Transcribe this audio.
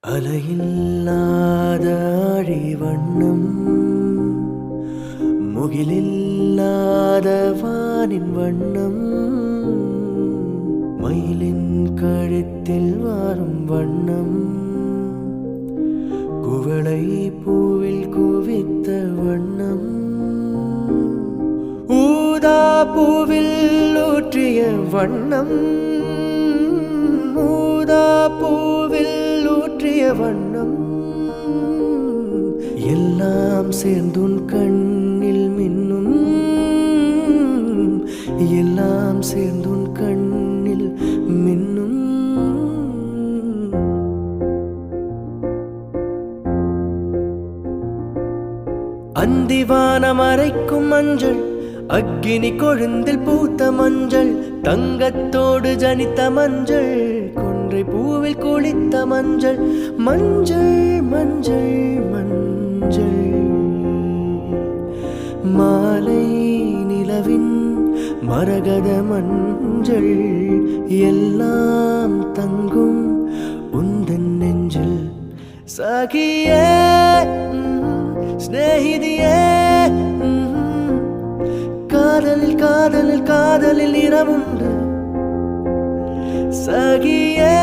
அலையில்லாத ஆழிவண்ணம், முகிலில்லாத வானின் வண்ணம், மயிலின் கழுத்தில் வாரும் வண்ணம், குவளை பூவில் குவித்த வண்ணம், ஊதா பூவில் ஊற்றிய வண்ணம், ஊதா பூவில் ஊற்றிய வண்ணம், எல்லாம் சேர்ந்துன் கண்ணில் மின்னும், எல்லாம் சேர்ந்துன் கண்ணில் மின்னும். அந்திவானம் அரைக்கும் மஞ்சள், அக்கினி கொழுந்தில் பூத்த மஞ்சள், தங்கத்தோடு ஜனித்த மஞ்சள், கொன்றை பூவில் குளித்த மஞ்சள், மஞ்சள் மஞ்சள் மஞ்சள், மாலை நிலவின் மரகத மஞ்சள், எல்லாம் தங்கும் உந்தன் நெஞ்சில். சகியே ஸ்நேகிதியே, காதலில் காதலில் காதலில் இரவுண்டு. சகியே